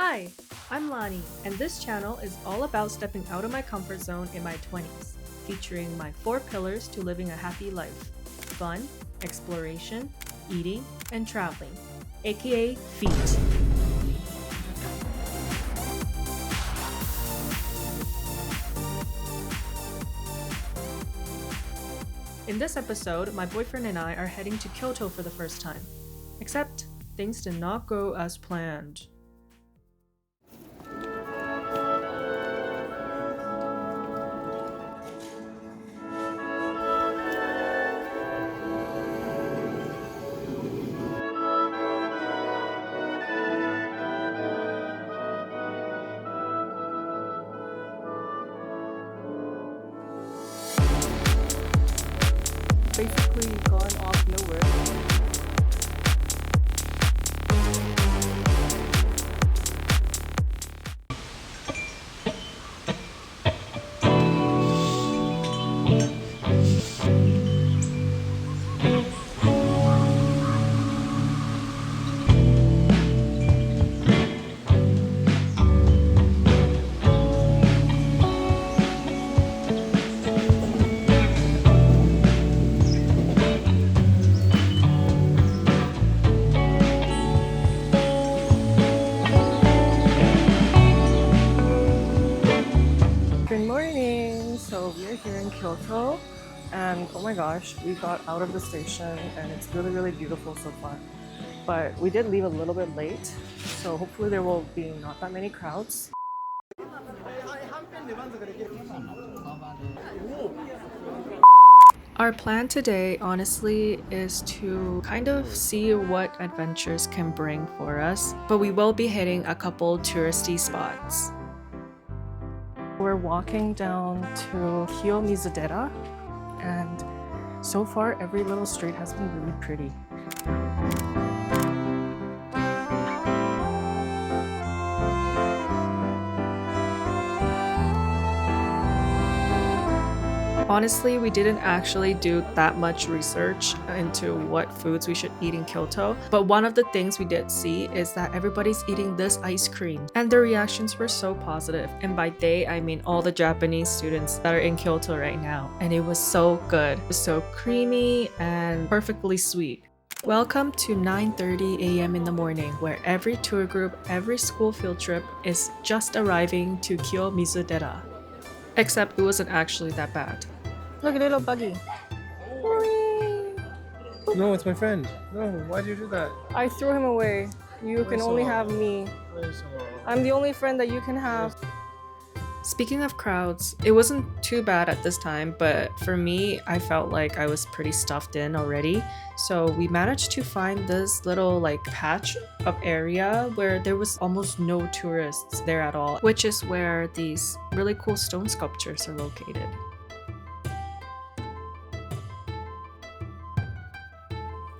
Hi, I'm Lani, and this channel is all about stepping out of my comfort zone in my 20s, featuring my 4 pillars to living a happy life: fun, exploration, eating, and traveling, aka feet. In this episode, my boyfriend and I are heading to Kyoto for the first time. Except, things did not go as planned. Basically gone off nowhere. Good morning! So we're here in Kyoto and oh my gosh, we got out of the station and it's really beautiful so far. But we did leave a little bit late, so hopefully there will be not that many crowds. Our plan today, honestly, is to kind of see what adventures can bring for us, but we will be hitting a couple touristy spots. We're walking down to Kiyomizu-dera, and so far every little street has been really pretty. Honestly, we didn't actually do that much research into what foods we should eat in Kyoto, but one of the things we did see is that everybody's eating this ice cream, and their reactions were so positive. And by they, I mean all the Japanese students that are in Kyoto right now. And it was so good. It was so creamy and perfectly sweet. Welcome to 9:30 a.m. in the morning, where every tour group, every school field trip is just arriving to Kiyomizu-dera. Except it wasn't actually that bad. Look, a little buggy. No, it's my friend. No, why'd you do that? I threw him away. You can only have me. I'm the only friend that you can have. Speaking of crowds, it wasn't too bad at this time, but for me, I felt like I was pretty stuffed in already. So we managed to find this little patch of area where there was almost no tourists there at all, which is where these really cool stone sculptures are located.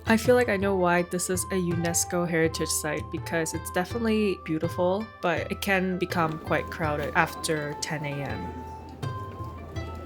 I feel like I know why this is a UNESCO heritage site, because it's definitely beautiful, but it can become quite crowded after 10 a.m.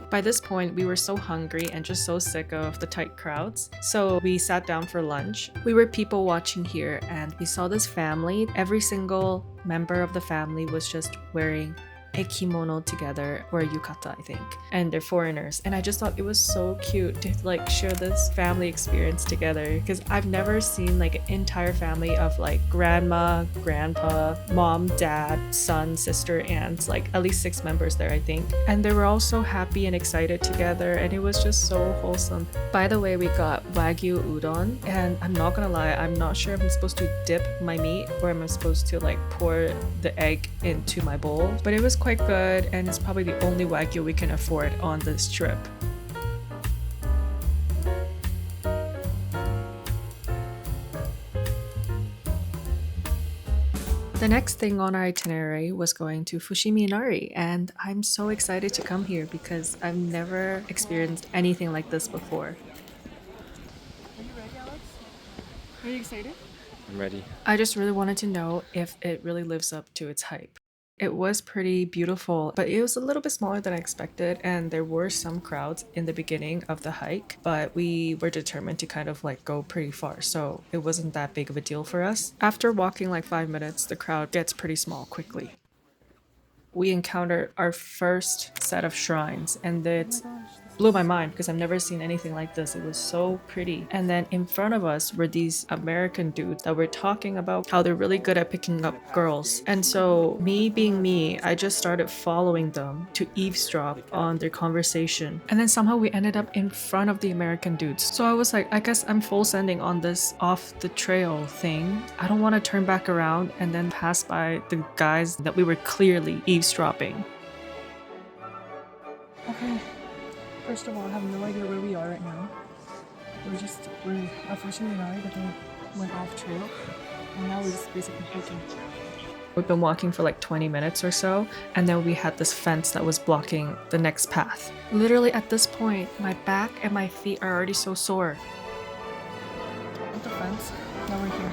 By this point, we were so hungry and just so sick of the tight crowds, so we sat down for lunch. We were people watching here and we saw this family. Every single member of the family was just wearing a kimono together, or a yukata, I think, and they're foreigners, and I just thought it was so cute to share this family experience together, because I've never seen an entire family of grandma, grandpa, mom, dad, son, sister, and at least 6 members there, I think, and they were all so happy and excited together, and it was just so wholesome. By the way, we got Wagyu udon, and I'm not gonna lie, I'm not sure if I'm supposed to dip my meat or am I supposed to pour the egg into my bowl, but it was quite good, and it's probably the only Wagyu we can afford on this trip. The next thing on our itinerary was going to Fushimi Inari, and I'm so excited to come here because I've never experienced anything like this before. Are you ready, Alex? Are you excited? I'm ready. I just really wanted to know if it really lives up to its hype. It was pretty beautiful, but it was a little bit smaller than I expected, and there were some crowds in the beginning of the hike, but we were determined to kind of like go pretty far, so it wasn't that big of a deal for us. After walking like 5 minutes, the crowd gets pretty small quickly. We encountered our first set of shrines, and it blew my mind because I've never seen anything like this. It was so pretty. And then in front of us were these American dudes that were talking about how they're really good at picking up girls. And so me being me, I just started following them to eavesdrop on their conversation. And then somehow we ended up in front of the American dudes. So I was like, I guess I'm full sending on this off the trail thing. I don't want to turn back around and then pass by the guys that we were clearly eavesdropping. Okay. First of all, I have no idea where we are right now. We're at Fushimi Inari, but then went off trail, and now we're just basically hiking. We've been walking for like 20 minutes or so, and then we had this fence that was blocking the next path. Literally at this point, my back and my feet are already so sore. At the fence, now we're here.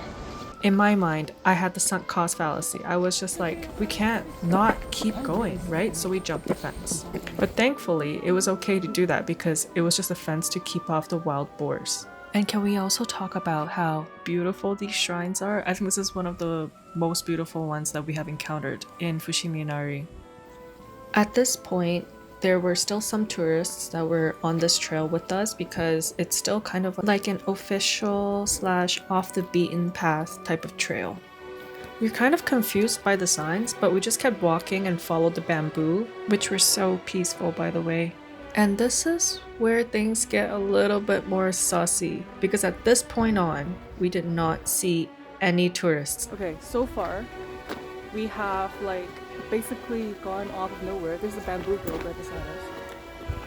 In my mind, I had the sunk cost fallacy. I was just like, we can't not keep going, right? So we jumped the fence. But thankfully, it was okay to do that because it was just a fence to keep off the wild boars. And can we also talk about how beautiful these shrines are? I think this is one of the most beautiful ones that we have encountered in Fushimi Inari. At this point, there were still some tourists that were on this trail with us because it's still kind of like an official / off the beaten path type of trail. We were kind of confused by the signs, but we just kept walking and followed the bamboo, which were so peaceful, by the way. And this is where things get a little bit more saucy because at this point on, we did not see any tourists. Okay, so far, we have like basically gone off of nowhere. There's a bamboo grove right beside us.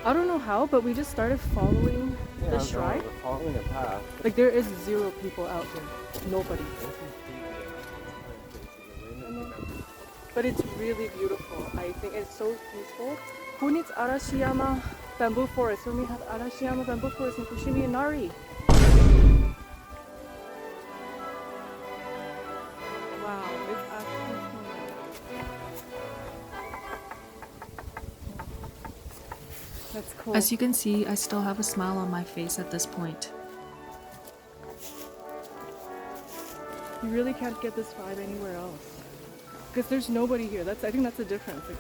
I don't know how, but we just started following the shrine. We're following a path. Like there is 0 people out there. Nobody. But it's really beautiful. I think it's so peaceful. Who needs Arashiyama bamboo forest when we have Arashiyama bamboo forest in Fushimi Inari? Wow, it's actually so nice. That's cool. As you can see, I still have a smile on my face at this point. You really can't get this vibe anywhere else. Because there's nobody here. I think that's the difference. Like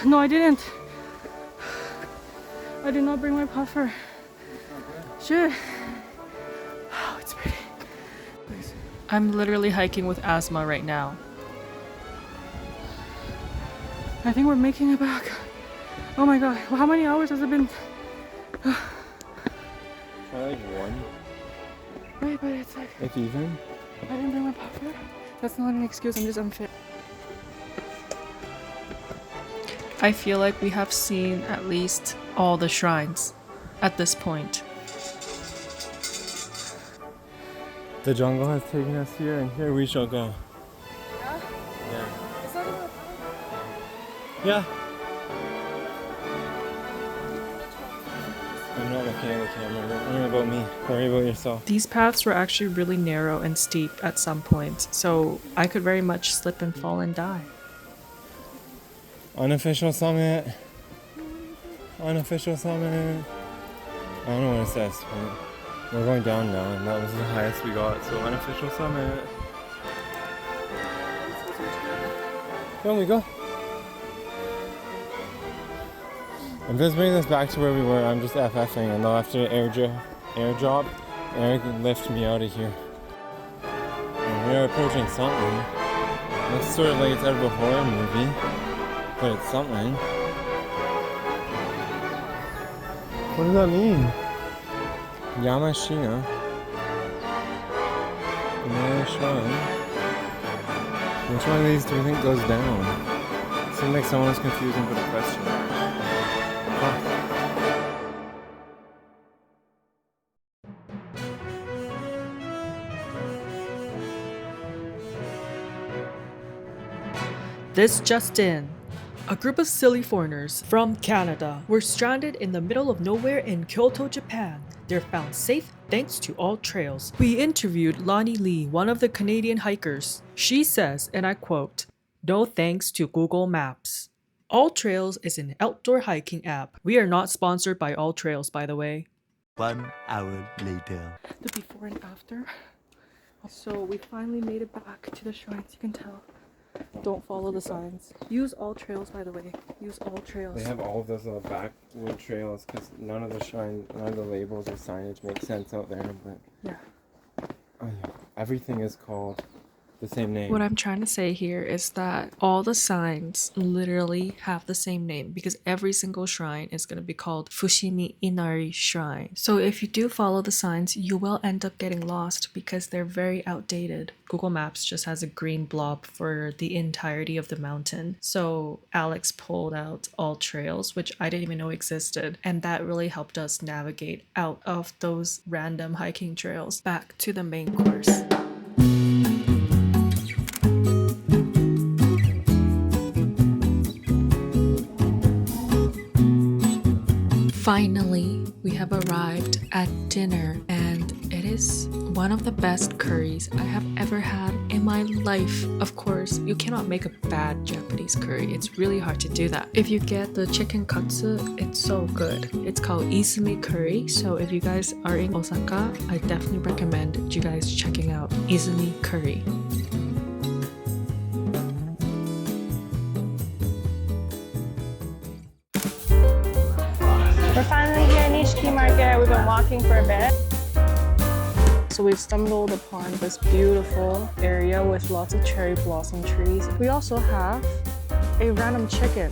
no, I didn't. I did not bring my puffer. Sure. Oh, it's pretty. Please. I'm literally hiking with asthma right now. I think we're making it back. Oh my god. Well, how many hours has it been? Try like 1. Wait, but it's like... If even? I didn't bring my puffer? That's not an excuse. I'm just unfit. I feel like we have seen at least all the shrines at this point. The jungle has taken us here, and here we shall go. Yeah? Yeah. Is that a... Yeah. I'm not looking at the camera. Don't worry about me. Worry about yourself. These paths were actually really narrow and steep at some points, so I could very much slip and fall and die. Unofficial summit. Unofficial summit. I don't know what it says, but we're going down now, and that was the highest we got, so unofficial summit. Here we go. I'm just bringing this back to where we were. I'm just FFing, and they'll have to airdrop, lift me out of here. And we are approaching something. Looks sort of like it's out of a horror movie, but it's something. What does that mean? Yamashina. Another shrine. Which one of these do you think goes down? Seems like someone was confused and put a question mark. This just in. A group of silly foreigners from Canada were stranded in the middle of nowhere in Kyoto, Japan. They're found safe thanks to all trails. We interviewed Lani Lee, one of the Canadian hikers. She says, and I quote, "No thanks to Google Maps." All Trails is an outdoor hiking app. We are not sponsored by All Trails, by the way. 1 hour later. The before and after. So we finally made it back to the shrines. You can tell. Don't follow the signs. Use All Trails, by the way. Use All Trails. They have all of those little backwood trails because none of the labels or signage make sense out there. But Yeah. oh yeah, everything is called the same name. What I'm trying to say here is that all the signs literally have the same name because every single shrine is going to be called Fushimi Inari Shrine. So if you do follow the signs, you will end up getting lost because they're very outdated. Google Maps just has a green blob for the entirety of the mountain. So Alex pulled out All Trails, which I didn't even know existed, and that really helped us navigate out of those random hiking trails back to the main course. Finally, we have arrived at dinner, and it is one of the best curries I have ever had in my life. Of course, you cannot make a bad Japanese curry. It's really hard to do that. If you get the chicken katsu, it's so good. It's called Izumi curry. So if you guys are in Osaka, I definitely recommend you guys checking out Izumi curry. We're finally here in Nishiki Market. We've been walking for a bit. So we've stumbled upon this beautiful area with lots of cherry blossom trees. We also have a random chicken.